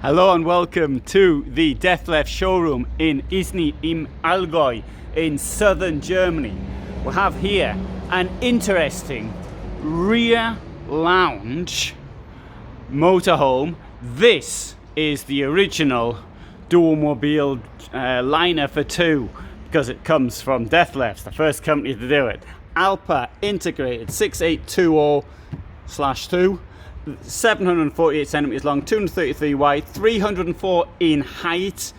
Hello and welcome to the Dethleffs showroom in Isny im Allgäu in southern Germany. We have here an interesting rear lounge motorhome. This is the original dual-mobile liner for two because it comes from Dethleffs, the first company to do it. Alpa integrated 6820-2. 748 centimeters long, 233 wide, 304 in height,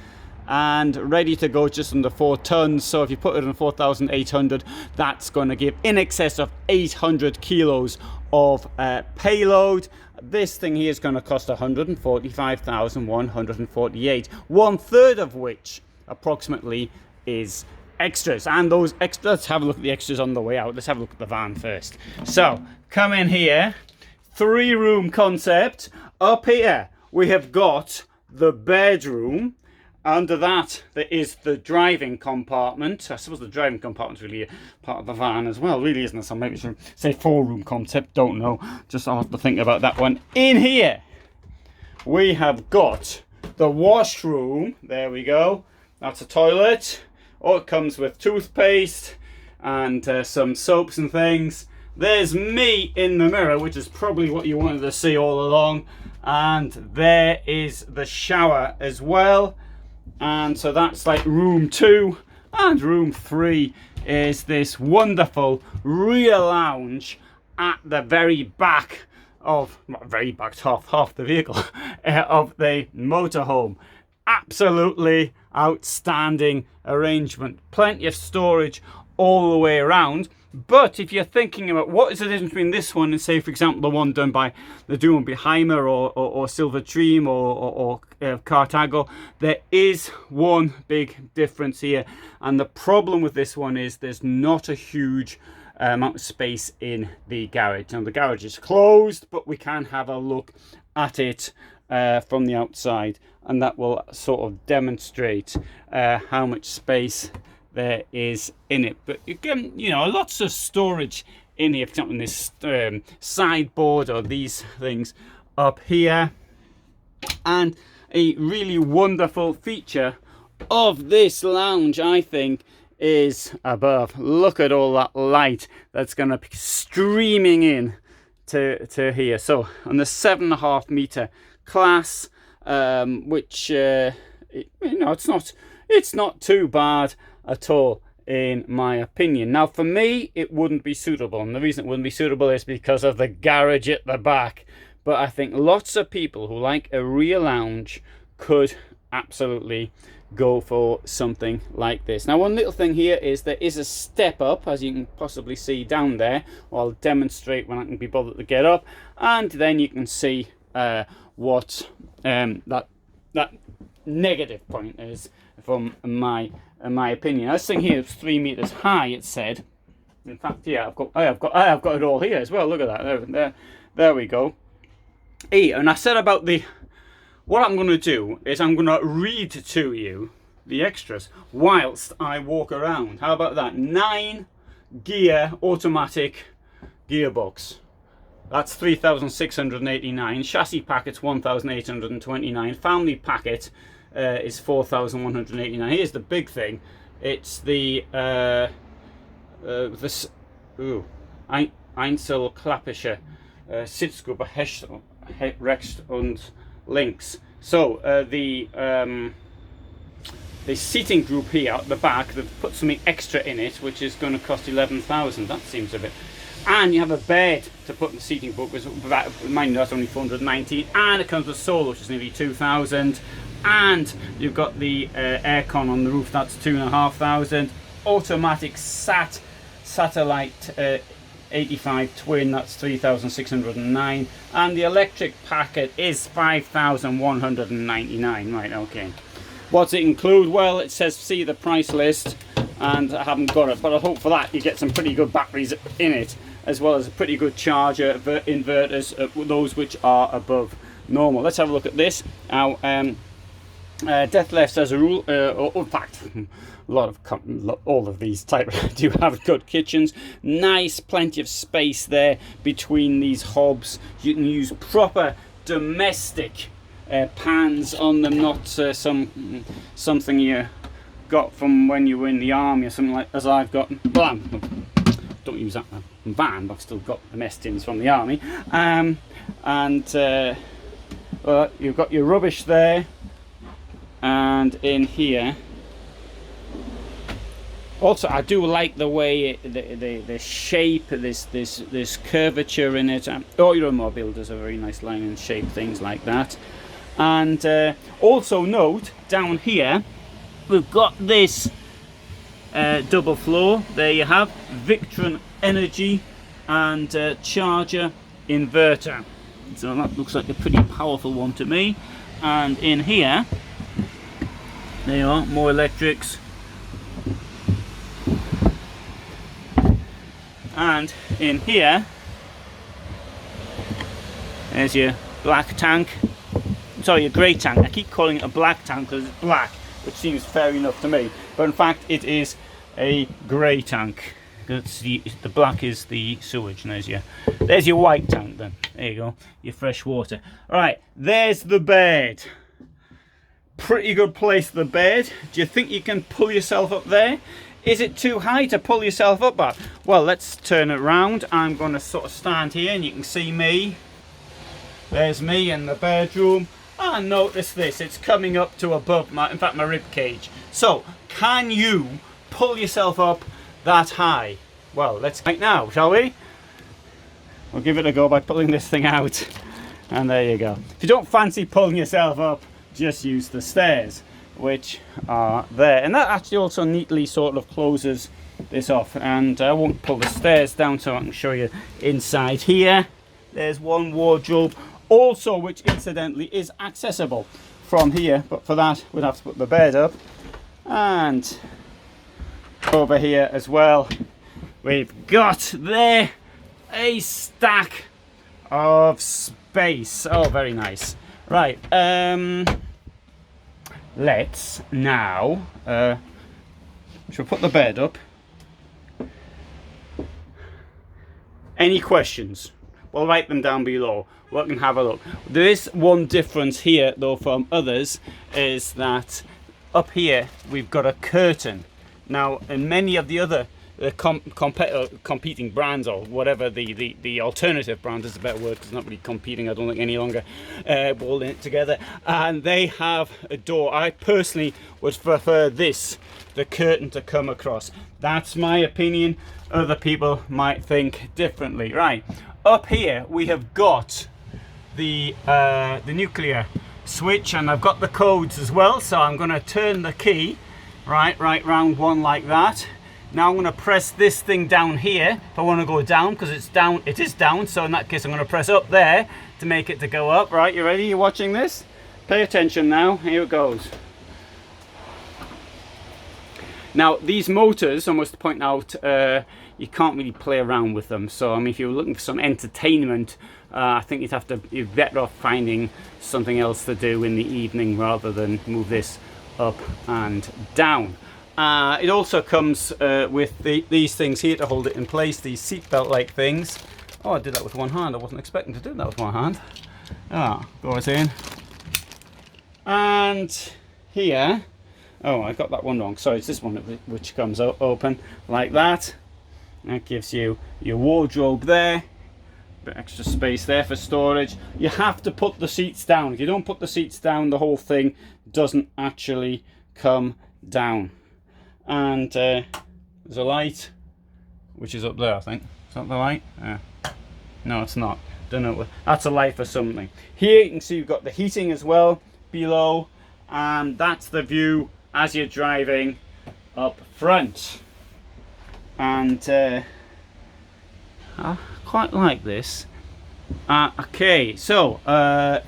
and ready to go just under 4 tons. So if you put it in 4,800, that's going to give in excess of 800 kilos of payload. This thing here is going to cost 145,148, 1/3 of which approximately is extras. And those extras, let's have a look at the extras on the way out. Let's have a look at the van first. So come in here. 3-room concept. Up here we have got the bedroom. Under that there is the driving compartment. I suppose the driving compartment is really a part of the van as well, really, isn't it? So maybe we should say 4-room concept, don't know, just I'll have to think about that one. In here we have got the washroom. There we go, that's a toilet. Oh, it comes with toothpaste and some soaps and things. There's me in the mirror, which is probably what you wanted to see all along. And there is the shower as well. And so that's like room 2. And room 3 is this wonderful rear lounge at the very back of, not very back, half the vehicle, of the motorhome. Absolutely outstanding arrangement. Plenty of storage all the way around. But if you're thinking about what is the difference between this one and, say, for example, the one done by the Ducato or Silver Dream or Cartago, there is one big difference here. And the problem with this one is there's not a huge amount of space in the garage. Now, the garage is closed, but we can have a look at it from the outside, and that will sort of demonstrate how much space there is in it. But you can, lots of storage in here. For example, in this sideboard or these things up here. And a really wonderful feature of this lounge, I think, is above. Look at all that light that's going to be streaming in to here. So on the 7.5 meter class, which it's not too bad at all, in my opinion. Now, for me, it wouldn't be suitable, and the reason it wouldn't be suitable is because of the garage at the back. But I think lots of people who like a rear lounge could absolutely go for something like this. Now, one little thing here is there is a step up, as you can possibly see down there. I'll demonstrate when I can be bothered to get up, and then you can see what that negative point is from my opinion. This thing here is 3 meters high, it said. In fact, yeah, I've got it all here as well. Look at that. There we go. And I said about what I'm going to do is I'm going to read to you the extras whilst I walk around. How about that? 9-gear automatic gearbox. That's 3,689. Chassis packet's 1,829. Family packet is 4,189. Here's the big thing. It's the Einzelklappische Sitzgruppe rechts und links. So the seating group here at the back, they've put something extra in it, which is going to cost 11,000. That seems a bit. And you have a bed to put in the seating book, which mind you, that's only 419, and it comes with solar, which is nearly 2,000. And you've got the aircon on the roof, that's 2,500. Automatic satellite 85 twin, that's 3,609. And the electric packet is 5,199. Right, okay. What's it include? Well, it says see the price list, and I haven't got it, but I hope for that you get some pretty good batteries in it, as well as a pretty good charger, inverters, those which are above normal. Let's have a look at this. Now, Dethleffs, as a rule, in fact, all of these types do have good kitchens. Nice, plenty of space there between these hobs. You can use proper domestic pans on them, not something you got from when you were in the army or something like as I've got. Well, don't use that van, but I've still got the mess tins from the army. Well, you've got your rubbish there, and in here. Also, I do like the way the shape, this curvature in it. Euromobile does a very nice line and shape, things like that. And also note down here, we've got this double floor. There you have Victron Energy and charger inverter. So that looks like a pretty powerful one to me. And in here, there you are, more electrics. And in here, there's your black tank. Sorry, your grey tank. I keep calling it a black tank because it's black, which seems fair enough to me. But in fact, it is a grey tank. The black is the sewage. And there's your white tank then. There you go, your fresh water. All right, there's the bed. Pretty good place for the bed. Do you think you can pull yourself up there? Is it too high to pull yourself up at? Well, let's turn it around. I'm going to sort of stand here and you can see me. There's me in the bedroom. And notice this, it's coming up to above my rib cage. So, can you pull yourself up that high? Well, let's right now, shall we? We'll give it a go by pulling this thing out. And there you go. If you don't fancy pulling yourself up, just use the stairs, which are there. And that actually also neatly sort of closes this off. And I won't pull the stairs down so I can show you inside here. There's one wardrobe also, which incidentally is accessible from here, but for that we'd have to put the bed up. And over here as well, we've got there a stack of space. Oh, very nice. Right, let's now shall we put the bed up? Any questions? Well, write them down below. We can have a look. There is one difference here though from others, is that up here we've got a curtain. Now in many of the other competing brands, or whatever the alternative brand is a better word, because it's not really competing, I don't think, any longer, holding it together, and they have a door. I personally would prefer the curtain to come across. That's my opinion. Other people might think differently. Right, up here we have got the nuclear switch, and I've got the codes as well, so I'm going to turn the key right round one like that. Now I'm going to press this thing down here if I want to go down, because it's down, it is down, so in that case I'm going to press up there to make it to go up. Right, you ready? You watching this? Pay attention now, here it goes. Now these motors, I must point out, you can't really play around with them, so I mean if you're looking for some entertainment, I think you're better off finding something else to do in the evening rather than move this up and down. It also comes with these things here to hold it in place, these seatbelt like things. Oh, I did that with one hand. I wasn't expecting to do that with one hand. Goes in. And here, oh, I got that one wrong. Sorry, it's this one which comes open like that. That gives you your wardrobe there. Bit extra space there for storage. You have to put the seats down. If you don't put the seats down, the whole thing doesn't actually come down. And there's a light which is up there, I think. Is that the light? No, it's not. Don't know. That's a light for something. Here you can see you've got the heating as well below, and that's the view as you're driving up front. And I quite like this. Okay, so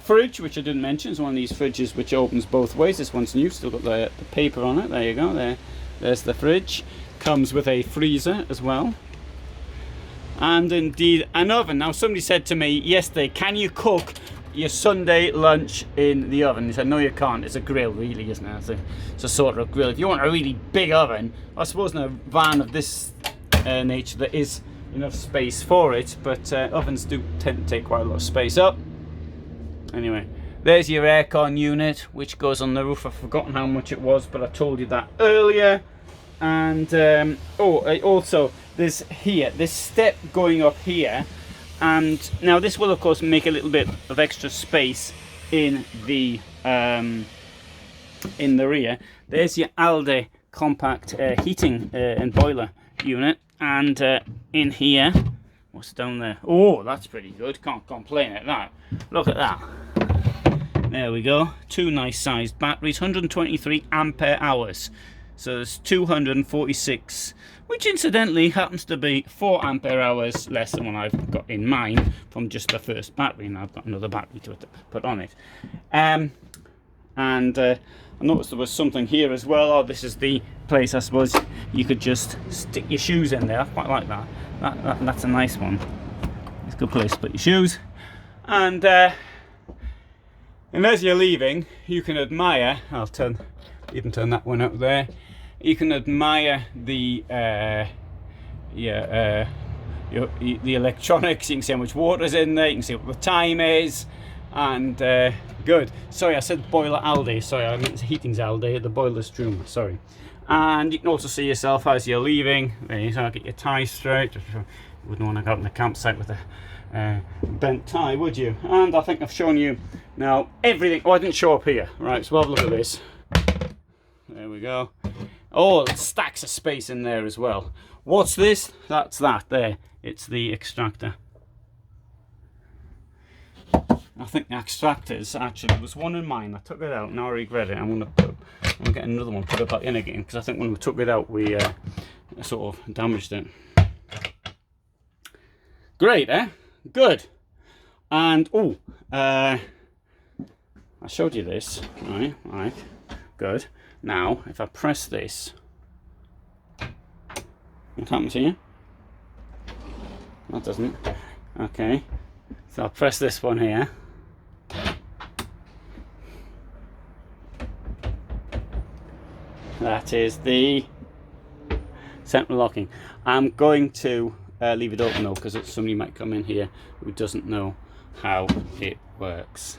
fridge, which I didn't mention, is one of these fridges which opens both ways. This one's new, still got the paper on it. There you go. There's the fridge. Comes with a freezer as well, and indeed an oven. Now somebody said to me yesterday, can you cook your Sunday lunch in the oven? He said, no you can't, it's a grill really, isn't it? It's a sort of grill. If you want a really big oven, I suppose in a van of this nature there is enough space for it, but ovens do tend to take quite a lot of space up. Anyway, There's your aircon unit, which goes on the roof. I've forgotten how much it was, but I told you that earlier. And also there's here this step going up here, and now this will of course make a little bit of extra space in the rear. There's your Alde compact heating and boiler unit, and in here, what's down there? Oh, that's pretty good. Can't complain at that. Look at that. There we go. Two nice sized batteries, 123 ampere hours. So there's 246, which incidentally happens to be 4 ampere hours less than what I've got in mine from just the first battery, and I've got another battery to put on it. I noticed there was something here as well. Oh, this is the place, I suppose, you could just stick your shoes in there. I quite like that. That's a nice one. It's a good place to put your shoes. And as you're leaving, you can admire, even turn that one up there. You can admire the electronics. You can see how much water's in there. You can see what the time is, and good. Sorry, I said boiler Alde. Sorry, I meant heating's Alde. The boiler's Strum. Sorry. And you can also see yourself as you're leaving. There you go. Get your tie straight. You wouldn't want to go out in the campsite with a bent tie, would you? And I think I've shown you now everything. Oh, I didn't show up here. Right, so we'll have a look at this. There we go. Oh, stacks of space in there as well. What's this? That's that there. It's the extractor. I think the extractors, actually, there was one in mine. I took it out, now I regret it. I'm going to get another one, put it back in again, because I think when we took it out, we sort of damaged it. Great, eh? Good. And, I showed you this. Right, good. Now, if I press this, what happens here? That doesn't. Okay. So I'll press this one here. That is the central locking. I'm going to leave it open though, because somebody might come in here who doesn't know how it works.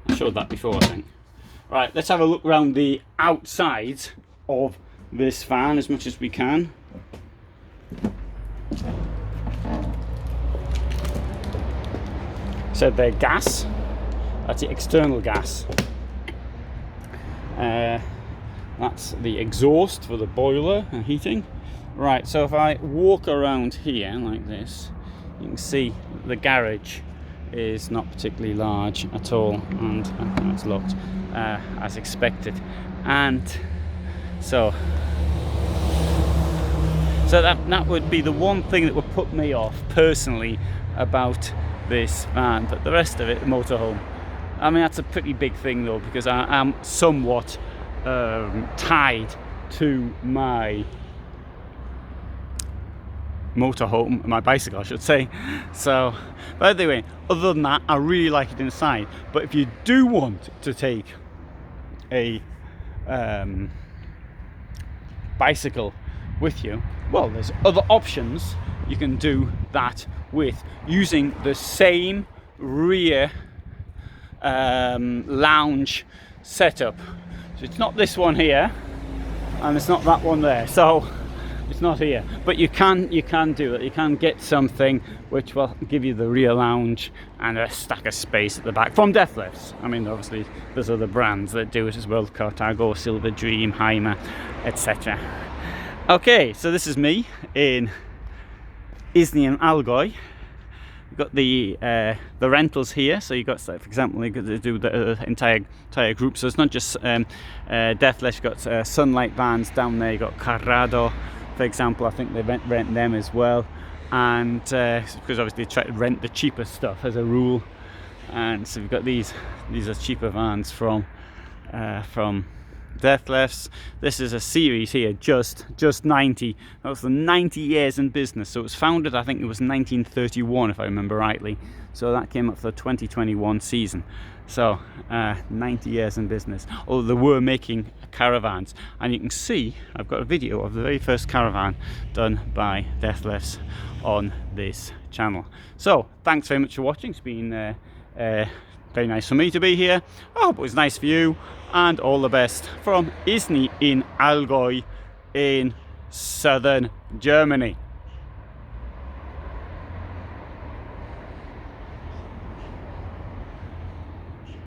I showed that before, I think. Right, let's have a look around the outside of this fan as much as we can. So they're gas. That's the external gas. That's the exhaust for the boiler and heating. Right, so if I walk around here like this, you can see the garage is not particularly large at all, and it's locked as expected. And so that would be the one thing that would put me off personally about this van, but the rest of it, the motorhome, I mean, that's a pretty big thing though, because I am somewhat tied to my motorhome, my bicycle I should say. So, but anyway, other than that, I really like it inside. But if you do want to take a bicycle with you, well, there's other options you can do that with, using the same rear lounge setup. So it's not this one here, and it's not that one there, so it's not here, but you can do it. You can get something which will give you the rear lounge and a stack of space at the back from Dethleffs. I mean, obviously there's other brands that do it as well: Cartago, Silver Dream, Heimer, etc. Okay, so this is me in Isny and Allgäu. You've got the rentals here, so you've got, for example, you got to do the entire group. So it's not just Dethleffs. You've got Sunlight vans down there. You've got Carrado, for example. I think they rent them as well, and because obviously they try to rent the cheaper stuff as a rule. And so we've got these are cheaper vans from Dethleffs. This is a series here, just 90. That was the 90 years in business. So it was founded, I think it was 1931 if I remember rightly. So that came up for the 2021 season. So 90 years in business. Although they were making caravans, and you can see I've got a video of the very first caravan done by Dethleffs on this channel. So thanks very much for watching. It's been Very nice for me to be here. I hope it was nice for you, and all the best from Isny in Allgäu in southern Germany.